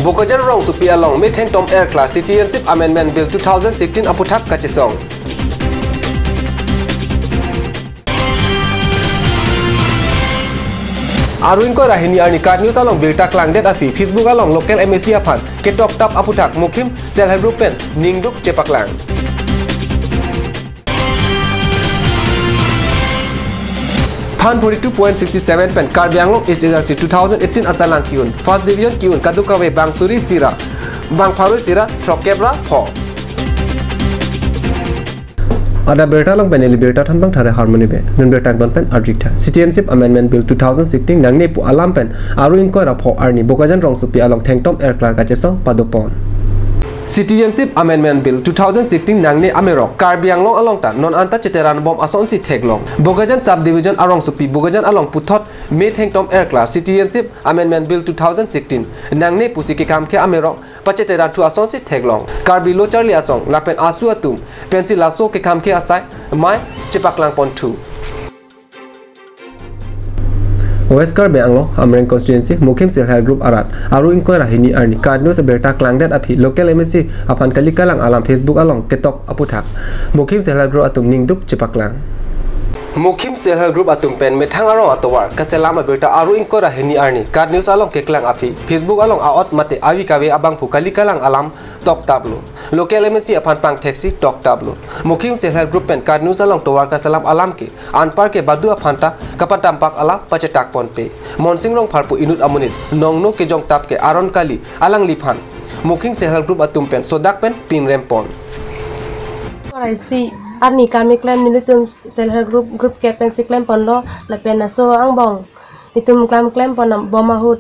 Bokajan rong supi along Metheng Tom Air Class Citizenship Amendment Bill 2016 aputhak kachisong. Aruin ko rahini arni card news along Birta Klangdet afi Facebook along local MSC apan ketok tap aputhak mukim self help group pen ningduk cepaklang. Pan 42.67 pen Karbi Anglong HSLC 2018 asalang kiun First Division kiun Kadukawe Bangsuri Sira Bang Pharu Sira Trokebra Pho Ada berta long pen berta than bang thare harmony be nun berta ban pen arjik tha Citizenship Amendment Bill 2016 nangne pu alam pen aru in ko ra pho arni bokajan rong supi along thengtom air clark ka chesong padopon Citizenship Amendment Bill 2016 nangne amerok Karbi Anglong along ta non anta cheteran bom ason si theklong Bogajan subdivision arong supi Bogajan along puthot Metheng Tom Air Class Citizenship Amendment Bill 2016 nangne pusiki kam ke amerok pacheteran tu ason si theklong Karbi lo charli asong lapen asu atum pensi laso ke kam ke asai mai chepaklang pon tu West Karbi Anglong Amreng constituency Mukim Self Help Group Arat Aru Inko Rahini Arni Card News Berta Klangdet api local MSC apan kalikalang alam Facebook along ketok aputhak Mukim Self Help Group atum ningduk cepaklang Mukim Self Help Group atum pen methang arong atowar kaselam berta Aru Inko Rahini Arni Card News along keklang api Facebook along aot mate awi kawe abang pu kalikalang alam tok tablo local MSC apan pang taxi tok tablo Mukim Self Help Group pen Card News along towar kaselam alam ke anpar ke badu apanta kapan tampak alam pacetak ponpe monsing rong pharpu inut amunit nongno ke jong tap ke aron kali alang liphan Mukim Self Help Group atum pen sodak pen pin rempon I see Arni kami klaim militum Self Help Group captain si klaim pondo la pena so ang bong itum klaim pon bomahut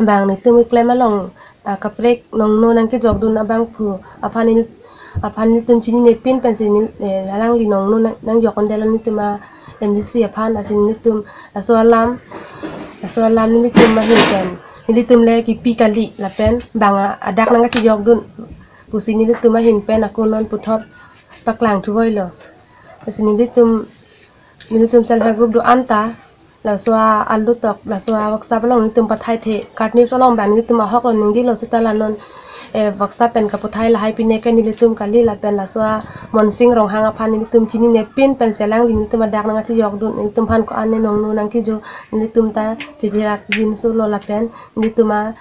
bang nitum klaim along kaprek nongno nangki jogdun abang pu apan nitum chini ne pin pensin lalang li nongno nang jokon delan nituma MDC apan asin nitum aso alam nitum mahin nitum le ki pikali la pen bang adak nang ki jogdun pusini nitum mahin pen aku non puthot paklang tuwai lo asini nitum Self Help Group do anta la swa alu tok la swa waksa balong nitum pathai the card news along ban nitum ahok lo ningdi lo sitala non waksa pen ka pathai la hai pine ka nitum kali la pen la swa monsing rong hanga phan nitum chini ne pin pen selang nitum adak nang chi yok dun nitum phan ko ane nong nu nang ki jo nitum ta jirak jin so lo la pen nituma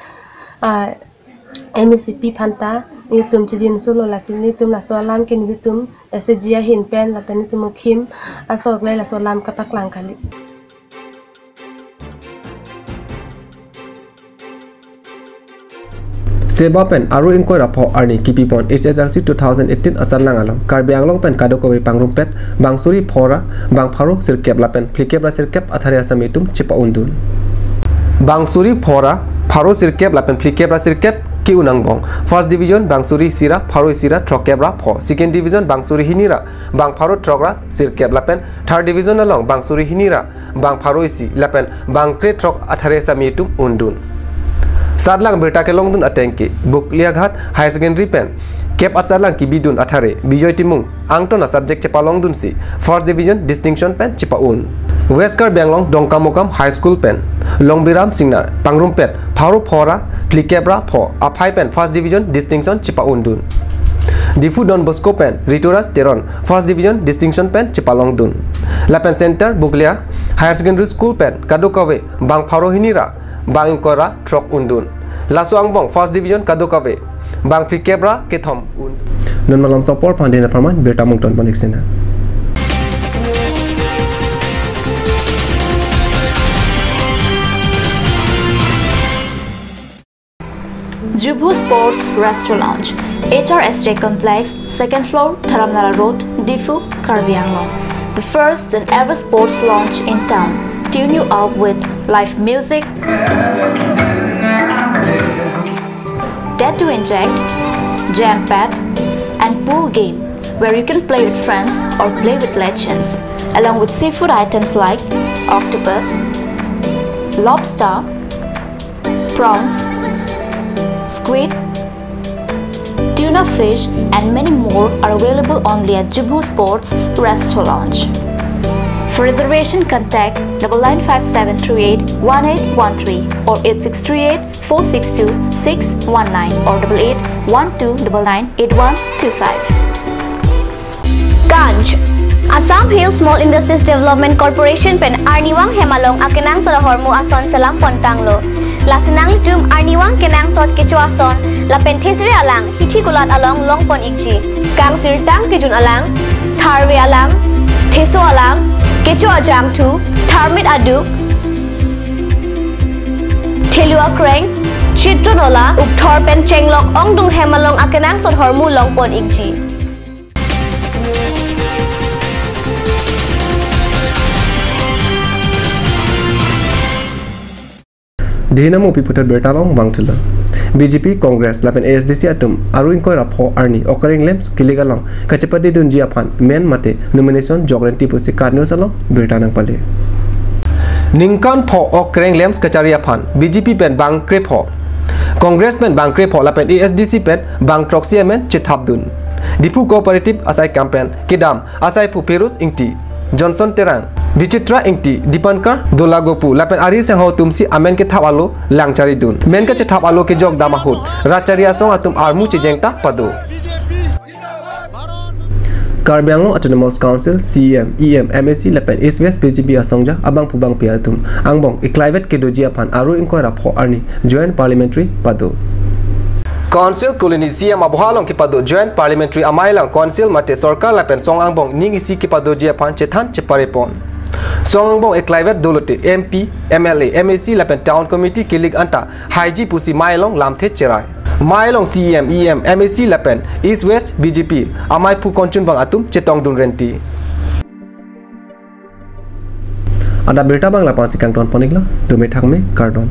MCP phanta nitum chidin solo la nitum la solam ke nitum SGA hin pen la pen nitum khim asok lai la solam ka paklang kali Seba pen Aru Inko Rapho Arni Kipi Pon HSLC 2018 asalang along Karbi Anglong pen kadokowe pangrumpet Bangsuri Phora Bang Pharu sirkep la pen plikebra sirkep athare asamitum chipa undul Bangsuri Phora Pharu sirkep la pen plikebra sirkep ki unang bong First Division Bangsuri Sira Pharu Sira Trokebra Pho Second Division Bangsuri Hinira Bang Pharu Trokra sirkep la pen Third Division along Bangsuri Hinira Bang Pharu Si la pen Bang Kre Trok athare asamitum undun Sadlang berta ke longdun atengki Buklia Ghat High Secondary pen Kep asalang ki bidun athare Bijoy Timung angtona subject cepa longdun si First Division Distinction pen cepa un West Karbi Anglong Dongkamokam High School pen Longbiram Singnar Pangrumpet Pharu Phora Plikebra Pho Aphai pen First Division Distinction cepa undun Difu Don Bosco pen Ritoras Teron First Division Distinction pen cepa longdun Lapen Center Buklia Higher Secondary School pen Kadokawe Bang Pharu Hinira Bang Inkora Trok undun Laso Angbong First Division Kadokawe Bang Plikebra Kethom un Non malam support pandena perman berta mungton poniksena Jubu Sports Restaurant Lounge, HRSJ Complex, 2nd floor, Dharamnala Road, Difu, Karbi Anglong. The first and ever sports lounge in town. Tune you up with live music, Dead to Inject, Jam Pad, and pool game, where you can play with friends or play with legends, along with seafood items like octopus, lobster, prawns, squid, tuna fish, and many more are available only at Jubu Sports Restaurant Lounge. For reservation, contact 9957381813 or 8638 462 619 or 8812998125. Ganj Assam Hills Small Industries Development Corporation pen Arniwang Hemalong akenang sa hormu ason salam pontanglo. Lasenang litum Arniwang kenang sot kecu ason la penthesri alang hithi kulat along longpon ikji. Kang sirtang kijun alang tharwe alang theso alang kecu ajam tu tharmit aduk Thelua Kreng Chitronola Ukthor pen chenglok ongdung Hemalong akenang sot hormu longpon ikji. Dihina mo piputat bertalong bangtila. BJP Congress lapen ASDC atum aru inkoi rapho arni okering lems kiligalong kachepadi dun jiapan men mate nomination jogranti pusi karnyo salong bertanang pale. Ningkan pho okering lems kacharia phan BJP pen bang krepho Congress pen bang krepho lapen ASDC pen bang troxia men chithapdun Dipu Cooperative asai campaign kidam asai pupirus ingti Johnson Terang Bichitra ingti Dipankar Dolagopu lapen arir sangho tumsi amen ke thap alo langchari dun men ke thap alo ke jog damahut racharia song atum armu chejengta pado Karbi Anglong Autonomous Council CEM EM MAC lapen East West BJP asongja abang pubang piatum angbong iklaivet ke doji apan aru inkoi rapho arni joint parliamentary pado Council Colonisia mabuhalong kipado Joint Parliamentary Amailang Council mate Sorkar lapen song angbong ning isi kipado jia pan chethan cheparepon Song angbong eklaivet dolote MP MLA MAC lapen Town Committee kilig anta haiji pusi mailong lamthe cherai Mailong CEM EM MAC lapen East West BJP amai pu konchun bang atum chetong dun renti Ada berita bang lapan sikang ton ponigla dume thangme kardon